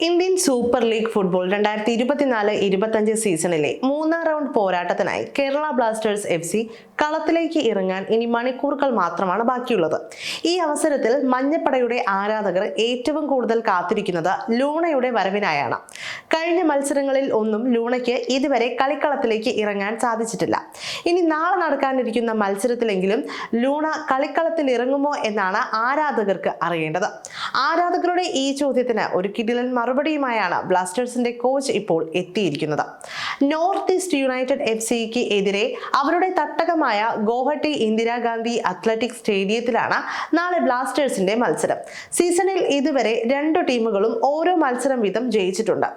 Indian super league football 2024-25 സീസണിലെ മൂന്നാം round പോരാട്ടത്തിനായി Kerala Blasters FC കളത്തിലേക്ക് ഇറങ്ങാൻ ഇനി മണിക്കൂറുകൾ മാത്രമാണ് ബാക്കിയുള്ളത്. ഈ അവസരത്തിൽ മഞ്ഞപ്പടയുടെ ആരാധകർ ഏറ്റവും കൂടുതൽ കാത്തിരിക്കുന്നത് ലൂണയുടെ വരവിനായാണ്. കഴിഞ്ഞ മത്സരങ്ങളിൽ ഒന്നും ലൂണയ്ക്ക് ഇതുവരെ കളിക്കളത്തിലേക്ക് ഇറങ്ങാൻ സാധിച്ചിട്ടില്ല. ഇനി നാളെ നടക്കാനിരിക്കുന്ന മത്സരത്തിലെങ്കിലും ലൂണ കളിക്കളത്തിൽ ഇറങ്ങുമോ എന്നാണ് ആരാധകർക്ക് അറിയേണ്ടത്. ആരാധകരുടെ ഈ ചോദ്യത്തിന് ഒരു കിടിലൻ മറുപടിയുമായാണ് ബ്ലാസ്റ്റേഴ്സിന്റെ കോച്ച് ഇപ്പോൾ എത്തിയിരിക്കുന്നത്. നോർത്ത് ഈസ്റ്റ് യുണൈറ്റഡ് FC-ക്ക് എതിരെ അവരുടെ തട്ടകമായ ഗോഹട്ടി ഇന്ദിരാഗാന്ധി അത്ലറ്റിക് സ്റ്റേഡിയത്തിലാണ് നാളെ ബ്ലാസ്റ്റേഴ്സിന്റെ മത്സരം. സീസണിൽ ഇതുവരെ രണ്ടു ടീമുകളും ഓരോ മത്സരം വീതം ജയിച്ചിട്ടുണ്ട്.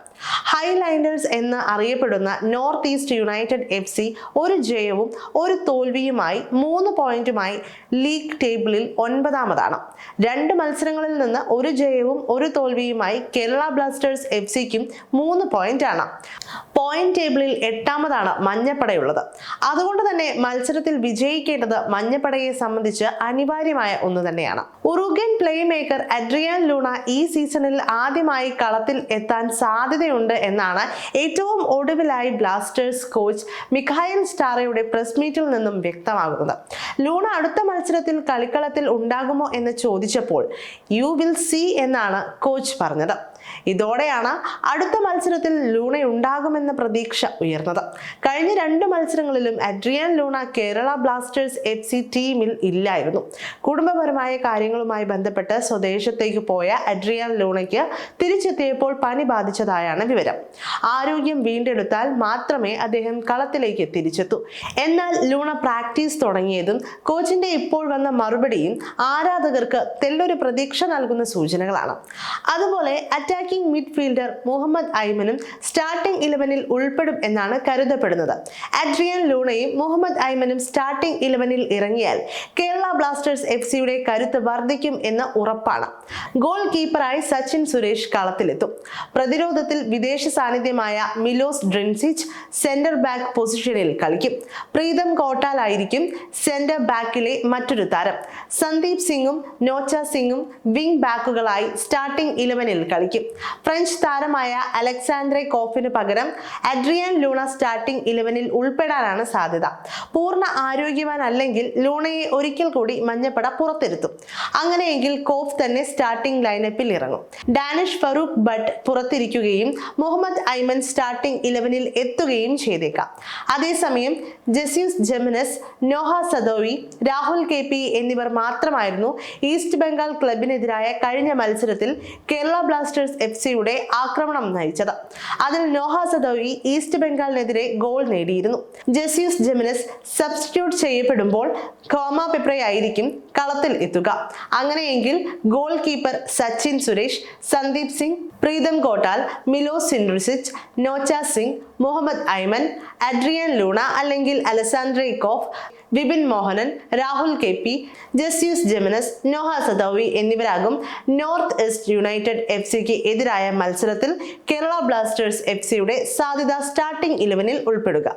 ഹൈലൈൻഡേഴ്സ് എന്ന് അറിയപ്പെടുന്ന നോർത്ത് ഈസ്റ്റ് യുണൈറ്റഡ് FC ഒരു ജയവും ഒരു തോൽവിയുമായി 3 പോയിന്റുമായി ലീഗ് ടേബിളിൽ 9-ാമതാണ്. രണ്ട് മത്സരങ്ങളിൽ നിന്ന് ഒരു ജയവും ഒരു തോൽവിയുമായി കേരള ബ്ലാസ്റ്റേഴ്സ് FC-ക്കും 3 പോയിന്റാണ്. പോയിന്റ് ടേബിളിൽ 8-ാമതാണ് മഞ്ഞപ്പടയുള്ളത്. അതുകൊണ്ട് തന്നെ മത്സരത്തിൽ വിജയിക്കേണ്ടത് മഞ്ഞപ്പടയെ സംബന്ധിച്ച് അനിവാര്യമായ ഒന്ന് തന്നെയാണ്. Uruguayan play maker Adrian Luna ഈ സീസണിൽ ആദ്യമായി കളത്തിൽ എത്താൻ സാധ്യതയുണ്ട് എന്നാണ് ഏറ്റവും ഒടുവിലായി ബ്ലാസ്റ്റേഴ്സ് കോച്ച് മിഖായൽ സ്റ്റാറയുടെ പ്രസ് മീറ്റിൽ നിന്നും വ്യക്തമാകുന്നത്. ലൂണ അടുത്ത മത്സരത്തിൽ കളിക്കളത്തിൽ ഉണ്ടാകുമോ എന്ന് ചോദിച്ചപ്പോൾ യു വിൽ സീ എന്നാണ് കോച്ച് പറഞ്ഞത്. ഇതോടെയാണ് അടുത്ത മത്സരത്തിൽ ലൂണ ഉണ്ടാകുമെന്ന പ്രതീക്ഷ ഉയർന്നത്. കഴിഞ്ഞ 2 മത്സരങ്ങളിലും Adrian Luna Kerala Blasters FC ടീമിൽ ഇല്ലായിരുന്നു. കുടുംബപരമായ കാര്യങ്ങളുമായി ബന്ധപ്പെട്ട് സ്വദേശത്തേക്ക് പോയ അഡ്രിയാൻ ലൂണയ്ക്ക് തിരിച്ചെത്തിയപ്പോൾ പനി ബാധിച്ചതായാണ് വിവരം. ആരോഗ്യം വീണ്ടെടുത്താൽ മാത്രമേ അദ്ദേഹം കളത്തിലേക്ക് തിരിച്ചെത്തൂ. എന്നാൽ ലൂണ പ്രാക്ടീസ് തുടങ്ങിയതും കോച്ചിന്റെ ഇപ്പോൾ വന്ന മറുപടിയും ആരാധകർക്ക് തെല്ലൊരു പ്രതീക്ഷ നൽകുന്ന സൂചനകളാണ്. അതുപോലെ അറ്റാക്കിംഗ് മിഡ്ഫീൽഡർ മുഹമ്മദ് ഐമനും സ്റ്റാർട്ടിംഗ് 11-ൽ ഉൾപ്പെടും എന്നാണ് കരുതപ്പെടുന്നത്. അഡ്രിയാൻ ലൂണയും മുഹമ്മദ് ഐമനും സ്റ്റാർട്ടിംഗ് 11-ൽ ഇറങ്ങിയാൽ കേരള ബ്ലാസ്റ്റേഴ്സ് FC-യുടെ കരുത്ത് വർദ്ധിക്കും എന്ന് ഉറപ്പാണ്. ഗോൾ കീപ്പറായി സച്ചിൻ സുരേഷ് കളത്തിലെത്തും. പ്രതിരോധത്തിൽ വിദേശ സാന്നിധ്യമായ മിലോസ് ഡ്രിൻസിച്ച് സെന്റർ ബാക്ക് പൊസിഷനിൽ കളിക്കും. പ്രീതം കോട്ടാലായിരിക്കും സെന്റർ ബാക്കിലെ മറ്റൊരു താരം. സന്ദീപ് സിംഗും നോച്ച സിംഗും വിംഗ് ബാക്കുകളായി സ്റ്റാർട്ടിംഗ് 11-ൽ കളിക്കും. ഫ്രഞ്ച് താരമായ അലക്സാന്ദ്രെ കോഫിന് പകരം അഡ്രിയാൻ ലൂണ സ്റ്റാർട്ടിംഗ് 11-ൽ ഉൾപ്പെടാനാണ് സാധ്യത. പൂർണ്ണ ആരോഗ്യവാൻ അല്ലെങ്കിൽ ലൂണയെ ഒരിക്കൽ കൂടി മഞ്ഞപ്പട പുറത്തിരുത്തും. അങ്ങനെയെങ്കിൽ കോഫ് തന്നെ സ്റ്റാർട്ടിംഗ് ലൈനപ്പിൽ ഇറങ്ങും. ഡാനിഷ് ഫറൂഖ് ബട്ട് പുറത്തിരിക്കുകയും മുഹമ്മദ് ഐമൻ സ്റ്റാർട്ടിംഗ് 11-ൽ എത്തുകയും ചെയ്തേക്കാം. അതേസമയം Jesus Jimenez, Noah Sadaoui, Rahul KP എന്നിവർ മാത്രമായിരുന്നു ഈസ്റ്റ് ബംഗാൾ ക്ലബിനെതിരായ കഴിഞ്ഞ മത്സരത്തിൽ കേരള ബ്ലാസ്റ്റേഴ്സ് FC-യുടെ ആക്രമണം നയിച്ചത്. അതിൽ നോഹ സദോവി ഈസ്റ്റ് ബംഗാളിനെതിരെ ഗോൾ നേടിയിരുന്നു. ജെസ്യൂസ് ജെമിനസ് സബ്സ്റ്റിറ്റ്യൂട്ട് ചെയ്യപ്പെടുമ്പോൾ കോമ പെപ്രയായിരിക്കും കളത്തിൽ എത്തുക. അങ്ങനെയെങ്കിൽ goal keeper Sachin Suresh, Sandeep Singh, Pritam Kotal, Milos Drincic, Naocha Singh, Muhammad Aimen, Adrian Luna അല്ലെങ്കിൽ Alexandre Coeff, Vipin Mohanan, Rahul KP, Jesus Jimenez, Noah Sadaoui എന്നിവരാകും നോർത്ത് ഈസ്റ്റ് യുണൈറ്റഡ് FC-ക്ക് എതിരായ മത്സരത്തിൽ കേരള ബ്ലാസ്റ്റേഴ്സ് FC-യുടെ സാധ്യത സ്റ്റാർട്ടിംഗ് 11-ൽ ഉൾപ്പെടുക.